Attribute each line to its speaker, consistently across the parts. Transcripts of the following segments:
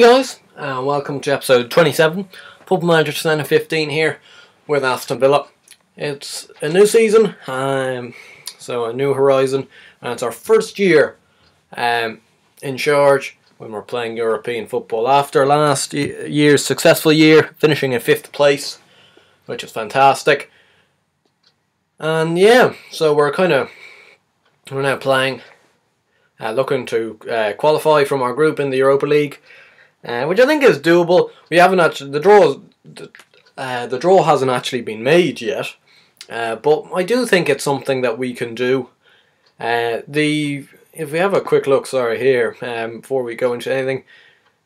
Speaker 1: Hey guys, welcome to episode 27, Football Manager 2015 here with Aston Villa. It's a new season, so a new horizon, and it's our first year in charge when we're playing European football after last year's successful year, finishing in 5th place, which is fantastic. And yeah, so we're now playing, looking to qualify from our group in the Europa League. Which I think is doable. We haven't actually the draw hasn't actually been made yet, but I do think it's something that we can do. If we have a quick look, here before we go into anything,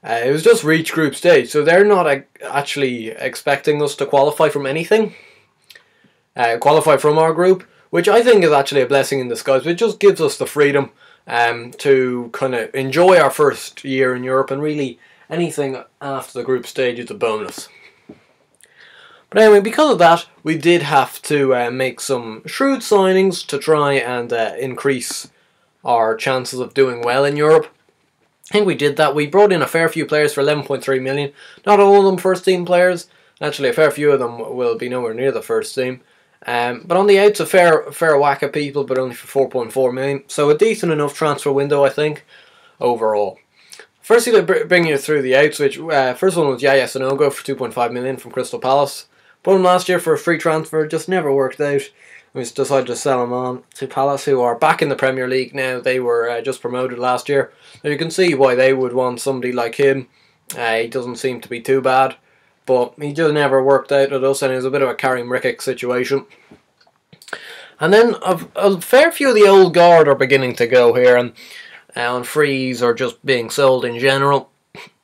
Speaker 1: it was just reach group stage, so they're not actually expecting us to qualify from anything. Qualify from our group, which I think is actually a blessing in disguise. It just gives us the freedom to kind of enjoy our first year in Europe, and really anything after the group stage is a bonus. But anyway, because of that, we did have to make some shrewd signings to try and increase our chances of doing well in Europe. I think we did that. We brought in a fair few players for 11.3 million. Not all of them first team players. Actually, a fair few of them will be nowhere near the first team. But on the outs, a fair whack of people, but only for 4.4 million. So a decent enough transfer window, I think, overall. Firstly, to bring you through the outs, which first one was Yaya Sanogo for 2.5 million from Crystal Palace. Bought him last year for a free transfer, just never worked out. We decided to sell him on to Palace, who are back in the Premier League now. They were just promoted last year. Now you can see why they would want somebody like him. He doesn't seem to be too bad, but he just never worked out with us, and it was a bit of a Karim Rikic situation. And then a fair few of the old guard are beginning to go here, and on frees or just being sold in general.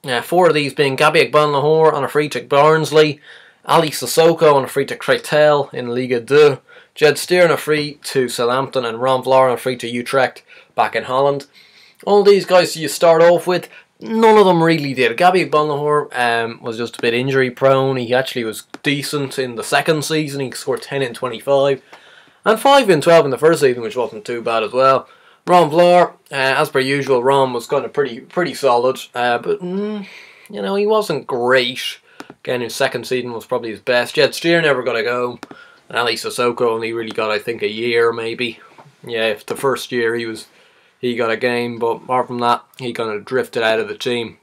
Speaker 1: 4 of these being Gabi Agbonlahor on a free to Barnsley, Ali Sissoko on a free to Créteil in Liga 2, Jed Steer on a free to Southampton, and Ron Vlaar on a free to Utrecht back in Holland. All these guys you start off with, none of them really did. Gabi Agbonlahor was just a bit injury prone. He actually was decent in the second season. He scored 10 in 25 and 5 in 12 in the first season, which wasn't too bad as well. Ron Vlaar, as per usual, Ron was kind of pretty solid, but you know, he wasn't great. Again, his second season was probably his best. Jed Steer never got a go, and Ali Sissoko only really got, I think, a year maybe. Yeah, if the first year he got a game, but apart from that, he kind of drifted out of the team.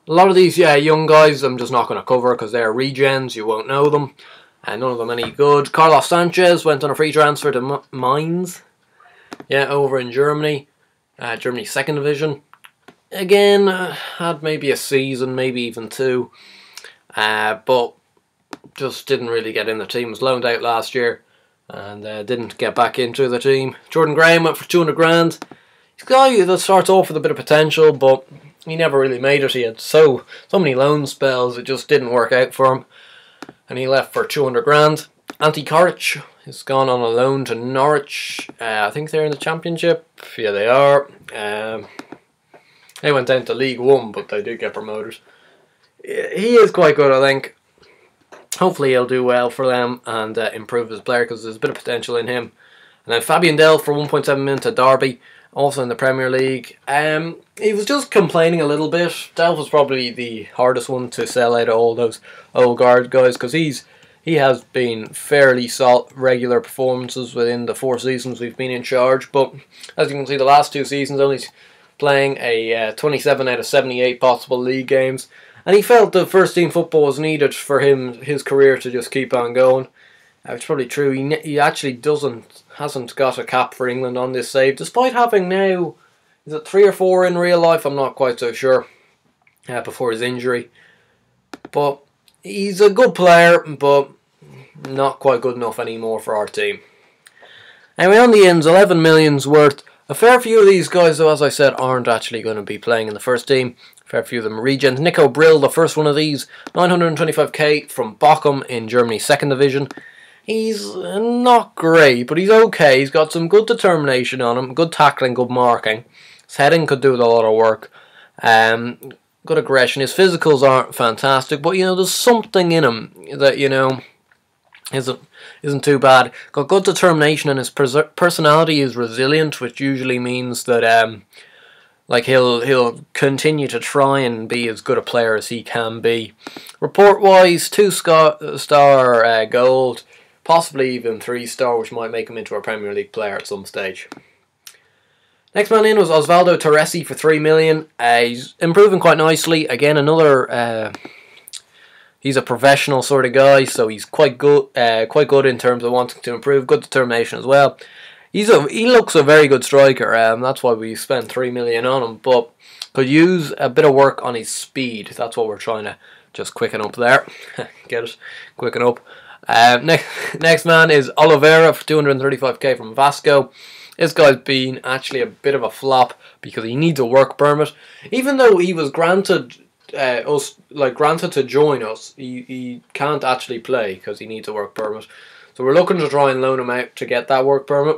Speaker 1: A lot of these young guys I'm just not going to cover because they're regens, you won't know them, and none of them any good. Carlos Sanchez went on a free transfer to Mainz. Yeah, over in Germany, Germany's second division. Again, had maybe a season, maybe even 2, but just didn't really get in the team. Was loaned out last year and didn't get back into the team. Jordan Graham went for 200 grand. He's a guy that starts off with a bit of potential, but he never really made it. He had so many loan spells, it just didn't work out for him, and he left for 200 grand. Ante Coric has gone on a loan to Norwich. I think they're in the Championship. Yeah, they are. They went down to League 1, but they did get promoted. He is quite good, I think. Hopefully he'll do well for them and improve his player, because there's a bit of potential in him. And then Fabian Delph for 1.7 million to Derby, also in the Premier League. He was just complaining a little bit. Delph was probably the hardest one to sell out of all those old guard guys, because he has been fairly solid, regular performances within the 4 seasons we've been in charge. But as you can see, the last 2 seasons only playing a 27 out of 78 possible league games. And he felt that first team football was needed for his career to just keep on going. It's probably true. He actually hasn't got a cap for England on this save, despite having now, is it 3 or 4 in real life? I'm not quite so sure, before his injury. But he's a good player, but not quite good enough anymore for our team. Anyway, on the ins, 11 million's worth. A fair few of these guys, though, as I said, aren't actually going to be playing in the first team. A fair few of them are regens. Nico Brill, the first one of these, 925k from Bochum in Germany's second division. He's not great, but he's okay. He's got some good determination on him, good tackling, good marking. His heading could do with a lot of work. Good aggression. His physicals aren't fantastic, but, you know, there's something in him that, you know, isn't too bad. Got good determination, and his personality is resilient, which usually means that Like he'll continue to try and be as good a player as he can be. Report wise, 2-star gold, possibly even 3-star, which might make him into a Premier League player at some stage. Next man in was Osvaldo Torresi for 3 million. He's improving quite nicely. Again, another. He's a professional sort of guy, so he's quite good. Quite good in terms of wanting to improve. Good determination as well. He looks a very good striker. That's why we spent 3 million on him. But could use a bit of work on his speed. That's what we're trying to just quicken up there. Get it? Quicken up. Next man is Oliveira for 235k from Vasco. This guy's been actually a bit of a flop because he needs a work permit. Even though he was granted granted to join us, he can't actually play because he needs a work permit. So we're looking to try and loan him out to get that work permit.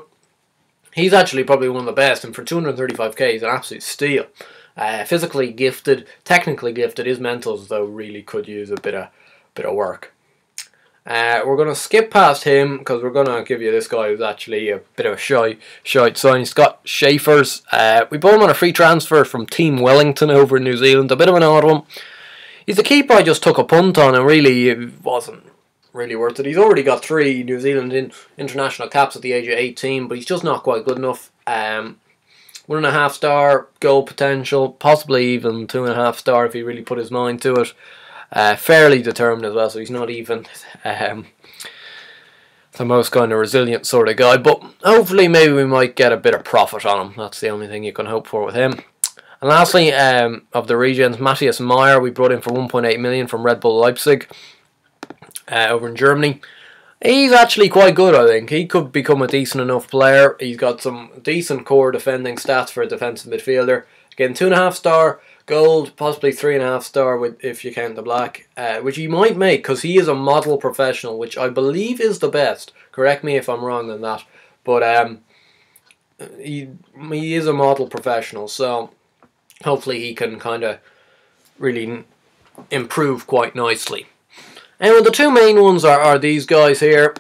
Speaker 1: He's actually probably one of the best, and for 235k he's an absolute steal. Physically gifted, technically gifted. His mentals though really could use a bit of work. We're going to skip past him because we're going to give you this guy who's actually a bit of a shite sign. Scott Schaefer's. We bought him on a free transfer from Team Wellington over in New Zealand. A bit of an odd one. He's the keeper I just took a punt on, and really it wasn't really worth it. He's already got 3 New Zealand international caps at the age of 18, but he's just not quite good enough. 1.5-star goal potential, possibly even 2.5-star if he really put his mind to it. Fairly determined as well, so he's not even the most kind of resilient sort of guy, but hopefully maybe we might get a bit of profit on him. That's the only thing you can hope for with him. And lastly, of the regions, Matthias Meyer, we brought in for 1.8 million from Red Bull Leipzig over in Germany. He's actually quite good, I think. He could become a decent enough player. He's got some decent core defending stats for a defensive midfielder. Again, 2.5-star gold, possibly 3.5-star with if you count the black, which he might make because he is a model professional, which I believe is the best. Correct me if I'm wrong on that, but he is a model professional, so hopefully he can kind of really improve quite nicely. Anyway, the 2 main ones are these guys here.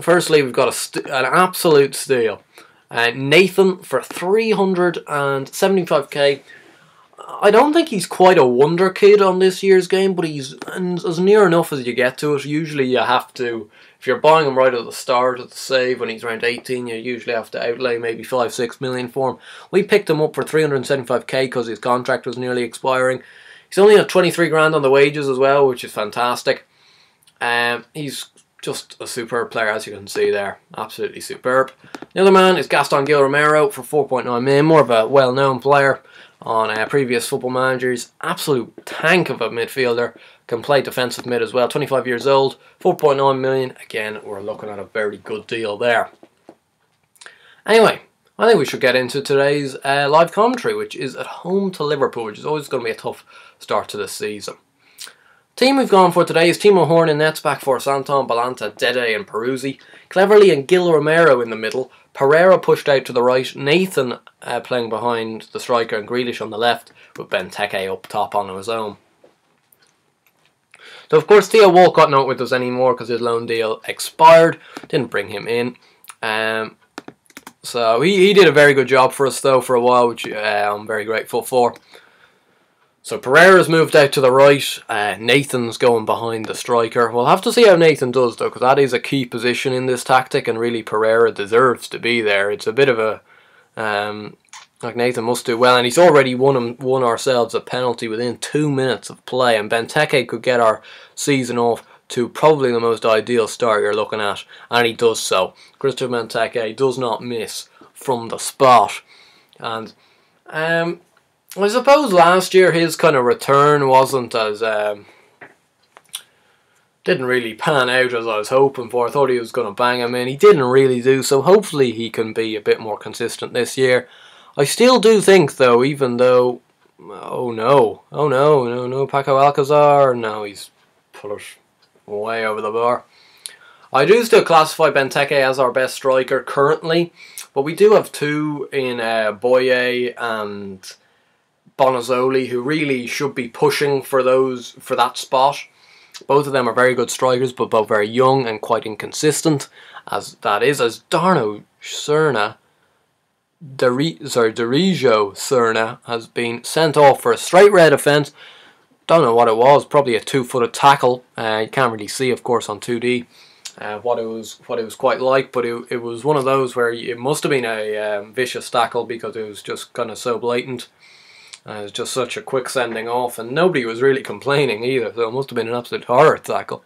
Speaker 1: Firstly, we've got an absolute steal. Nathan for 375k. I don't think he's quite a wonder kid on this year's game, but he's as near enough as you get to it. Usually you have to, if you're buying him right at the start of the save when he's around 18, you usually have to outlay maybe 5-6 million for him. We picked him up for 375k because his contract was nearly expiring. He's only at 23 grand on the wages as well, which is fantastic. He's just a superb player, as you can see there. Absolutely superb. The other man is Gaston Gil Romero for 4.9 million, more of a well-known player on previous Football Managers. Absolute tank of a midfielder. Can play defensive mid as well. 25 years old, 4.9 million. Again, we're looking at a very good deal there. Anyway, I think we should get into today's live commentary, which is at home to Liverpool, which is always going to be a tough start to the season. Team we've gone for today is Timo Horn in nets, back for Santon, Balanta, Dede and Peruzzi. Cleverly and Gil Romero in the middle. Pereira pushed out to the right. Nathan playing behind the striker and Grealish on the left, with Benteke up top on his own. So of course Theo Walcott not with us anymore because his loan deal expired. Didn't bring him in. So he did a very good job for us though for a while, which I'm very grateful for. So Pereira's moved out to the right. Nathan's going behind the striker. We'll have to see how Nathan does though, because that is a key position in this tactic, and really Pereira deserves to be there. It's a bit of a like Nathan must do well, and he's already won ourselves a penalty within 2 minutes of play, and Benteke could get our season off to probably the most ideal start you're looking at, and he does so. Christopher Benteke does not miss from the spot, and I suppose last year his kind of return wasn't as didn't really pan out as I was hoping for. I thought he was going to bang him in. He didn't really do so. Hopefully he can be a bit more consistent this year. I still do think though, even though no, Paco Alcazar, no, he's put it way over the bar. I do still classify Benteke as our best striker currently, but we do have 2 in Boye and Bonazzoli who really should be pushing for that spot. Both of them are very good strikers, but both very young and quite inconsistent, as that is. As Darno Serna Dirijo Serna has been sent off for a straight red offence. Don't know what it was. Probably a two-footed tackle. You can't really see, of course, on 2D what it was quite like, but it was one of those where it must have been a vicious tackle because it was just kind of so blatant. It was just such a quick sending off, and nobody was really complaining either. So it must have been an absolute horror tackle.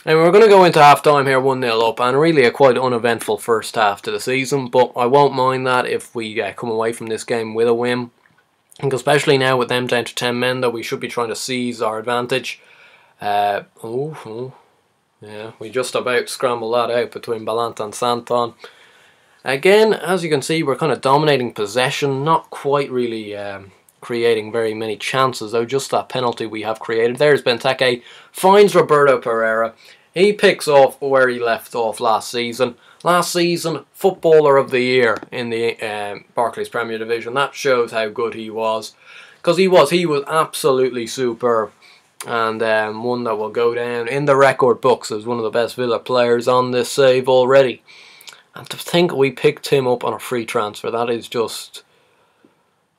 Speaker 1: And we're going to go into half-time here 1-0 up, and really a quite uneventful first half to the season, but I won't mind that if we come away from this game with a win. And especially now with them down to 10 men, that we should be trying to seize our advantage. Yeah, we just about scrambled that out between Ballant and Santon. Again, as you can see, we're kind of dominating possession, not quite really creating very many chances, though. Just that penalty we have created. There's Benteke, finds Roberto Pereira. He picks off where he left off last season. Last season, Footballer of the Year in the Barclays Premier Division. That shows how good he was, because he was absolutely superb, and one that will go down in the record books as one of the best Villa players on this save already. And to think we picked him up on a free transfer, that is just,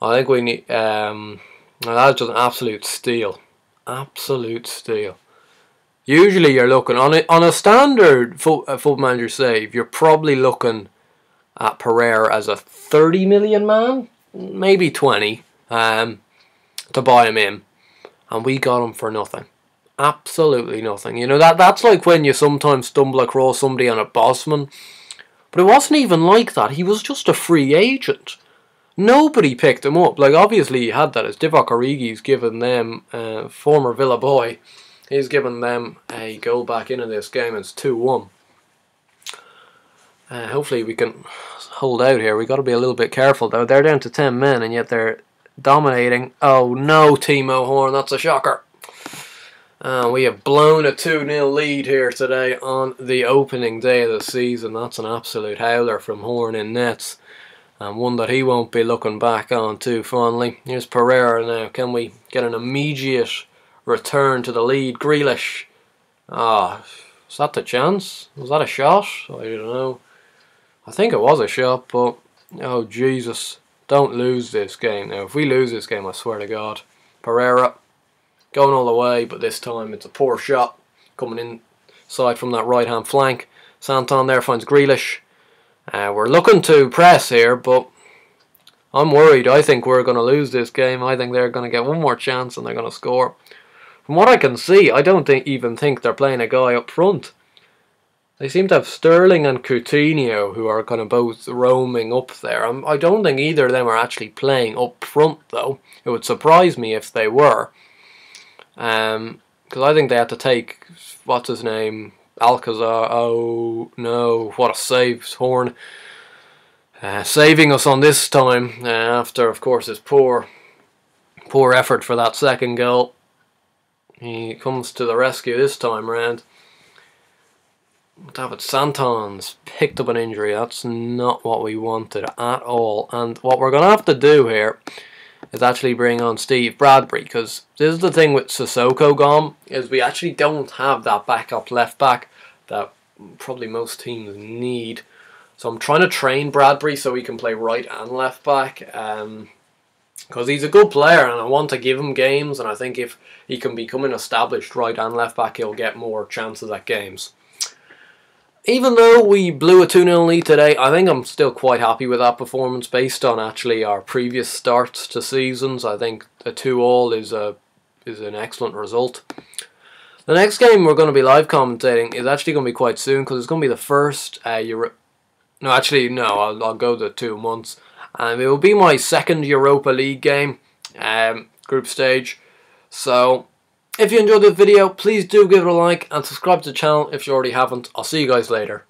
Speaker 1: I think we need, that's just an absolute steal. Absolute steal. Usually you're looking, on a standard Football Manager save, you're probably looking at Pereira as a 30 million man, maybe 20, to buy him in. And we got him for nothing. Absolutely nothing. You know, that's like when you sometimes stumble across somebody on a Bosman. But it wasn't even like that. He was just a free agent. Nobody picked him up. Like, obviously he had that, as Divock Origi's given them, former Villa boy, he's given them a goal back into this game. It's 2-1. Hopefully we can hold out here. We've got to be a little bit careful, though. They're down to 10 men, and yet they're dominating. Oh no, Timo Horn, that's a shocker. We have blown a 2-0 lead here today on the opening day of the season. That's an absolute howler from Horn in nets, and one that he won't be looking back on too fondly. Here's Pereira now. Can we get an immediate return to the lead? Grealish. Is that the chance? Was that a shot? I don't know. I think it was a shot, but oh Jesus. Don't lose this game now. If we lose this game, I swear to God. Pereira going all the way, but this time it's a poor shot coming inside from that right hand flank. Santon there finds Grealish. We're looking to press here, but I'm worried. I think we're going to lose this game. I think they're going to get one more chance and they're going to score. From what I can see, I don't even think they're playing a guy up front. They seem to have Sterling and Coutinho, who are kind of both roaming up there. I don't think either of them are actually playing up front, though. It would surprise me if they were. Because I think they had to take, what's his name, Alcazar. Oh no, what a save, Horn. Saving us on this time, after, of course, his poor effort for that second goal. He comes to the rescue this time round. David Santon's picked up an injury. That's not what we wanted at all. And what we're going to have to do here is actually bring on Steve Bradbury, because this is the thing with Sissoko gone, is we actually don't have that backup left back that probably most teams need. So I'm trying to train Bradbury so he can play right and left back, because he's a good player and I want to give him games, and I think if he can become an established right and left back, he'll get more chances at games. Even though we blew a 2-0 lead today, I think I'm still quite happy with that performance based on actually our previous starts to seasons. I think a 2-2 is an excellent result. The next game we're going to be live commentating is actually going to be quite soon, because it's going to be the first I'll go the 2 months. And it will be my second Europa League game, group stage. So if you enjoyed this video, please do give it a like and subscribe to the channel if you already haven't. I'll see you guys later.